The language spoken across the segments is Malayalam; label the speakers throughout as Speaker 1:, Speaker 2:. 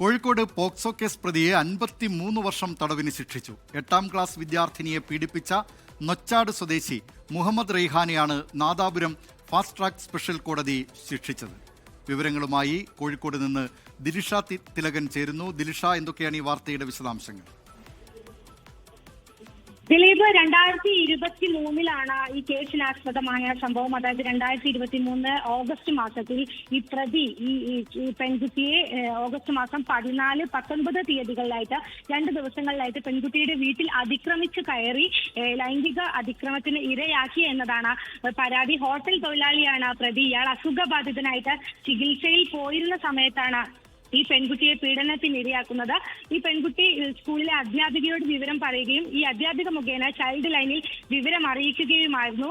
Speaker 1: കോഴിക്കോട് പോക്സോ കേസ് പ്രതിയെ 53 വർഷം തടവിന് ശിക്ഷിച്ചു. 8ാം ക്ലാസ് വിദ്യാർത്ഥിനിയെ പീഡിപ്പിച്ച നൊച്ചാട് സ്വദേശി മുഹമ്മദ് റെയ്ഹാനെയാണ് നാദാപുരം ഫാസ്റ്റ് ട്രാക്ക് സ്പെഷ്യൽ കോടതി ശിക്ഷിച്ചത്. വിവരങ്ങളുമായി കോഴിക്കോട് നിന്ന് ദിലിഷ തിലകൻ ചേരുന്നു. ദിലിഷ, എന്തൊക്കെയാണ് ഈ വാർത്തയുടെ വിശദാംശങ്ങൾ?
Speaker 2: ദിലീപ്, 2023 ഈ കേസിനാസ്പദമായ സംഭവം. അതായത് 2023 ഓഗസ്റ്റ് മാസത്തിൽ ഈ പ്രതി ഈ പെൺകുട്ടിയെ ഓഗസ്റ്റ് മാസം 14, 19 തീയതികളിലായിട്ട് 2 ദിവസങ്ങളിലായിട്ട് പെൺകുട്ടിയുടെ വീട്ടിൽ അതിക്രമിച്ച് കയറി ലൈംഗിക അതിക്രമത്തിന് ഇരയാക്കി എന്നതാണ് പരാതി. ഹോട്ടൽ തൊഴിലാളിയാണ് പ്രതി. ഇയാൾ അസുഖബാധിതനായിട്ട് ചികിത്സയിൽ പോയിരുന്ന സമയത്താണ് ഈ പെൺകുട്ടിയെ പീഡനത്തിന് ഇരയാക്കുന്നത്. ഈ പെൺകുട്ടി സ്കൂളിലെ അധ്യാപികയോട് വിവരം പറയുകയും ഈ അധ്യാപിക മുഖേന ചൈൽഡ് ലൈനിൽ വിവരം അറിയിക്കുകയുമായിരുന്നു.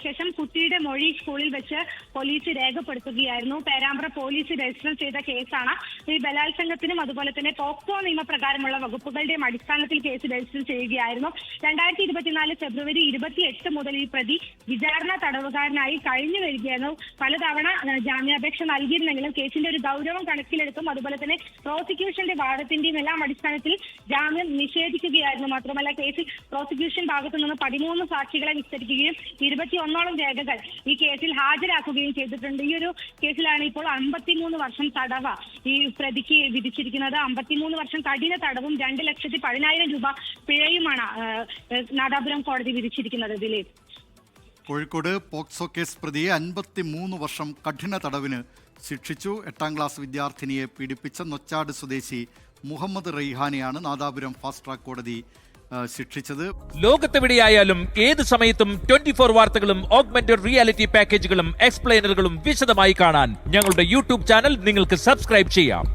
Speaker 2: ശേഷം കുട്ടിയുടെ മൊഴി സ്കൂളിൽ വെച്ച് പോലീസ് രേഖപ്പെടുത്തുകയായിരുന്നു. പേരാമ്പ്ര പോലീസ് രജിസ്റ്റർ ചെയ്ത കേസാണ്. ഈ ബലാത്സംഗത്തിനും അതുപോലെ തന്നെ പോക്സോ നിയമപ്രകാരമുള്ള വകുപ്പുകളുടെയും അടിസ്ഥാനത്തിൽ കേസ് രജിസ്റ്റർ ചെയ്യുകയായിരുന്നു. 2024 ഫെബ്രുവരി 28 മുതൽ ഈ പ്രതി വിചാരണ തടവുകാരനായി കഴിഞ്ഞു വരികയായിരുന്നു. പലതവണ ജാമ്യാപേക്ഷ നൽകിയിരുന്നെങ്കിലും കേസിന്റെ ഒരു ഗൗരവം കണക്കിലെടുത്തും അതുപോലെ തന്നെ പ്രോസിക്യൂഷന്റെ ഭാഗത്തിന്റെയും എല്ലാം അടിസ്ഥാനത്തിൽ ജാമ്യം നിഷേധിക്കുകയായിരുന്നു. മാത്രമല്ല കേസിൽ പ്രോസിക്യൂഷൻ ഭാഗത്തു നിന്ന് 13 സാക്ഷികളെ വിസ്തരിക്കുകയും 21ഓളം രേഖകൾ ഈ കേസിൽ ഹാജരാക്കുകയും ചെയ്തിട്ടുണ്ട്. ഈ ഒരു കേസിലാണ് ഇപ്പോൾ 53 വർഷം തടവ് ഈ പ്രതിക്ക് വിധിച്ചിരിക്കുന്നത്. 53 വർഷം കഠിന തടവും 2,10,000 രൂപ പിഴയുമാണ് നാദാപുരം കോടതി വിധിച്ചിരിക്കുന്നത്. ദിലീപ്,
Speaker 1: കോഴിക്കോട് പോക്സോ കേസ് പ്രതിയെ 53 വർഷം കഠിന തടവിന് ശിക്ഷിച്ചു. 8ാം ക്ലാസ് വിദ്യാർത്ഥിനിയെ പീഡിപ്പിച്ച നൊച്ചാട് സ്വദേശി മുഹമ്മദ് റെയ്ഹാനെയാണ് നാദാപുരം ഫാസ്റ്റ് ട്രാക്ക് കോടതി ശിക്ഷിച്ചത്.
Speaker 3: ലോകത്തെവിടെയായാലും ഏത് സമയത്തും 24 വാർത്തകളും ഓഗ്മെന്റഡ് റിയാലിറ്റി പാക്കേജുകളും എക്സ്പ്ലെയിനറുകളും വിശദമായി കാണാൻ ഞങ്ങളുടെ യൂട്യൂബ് ചാനൽ നിങ്ങൾക്ക് സബ്സ്ക്രൈബ് ചെയ്യാം.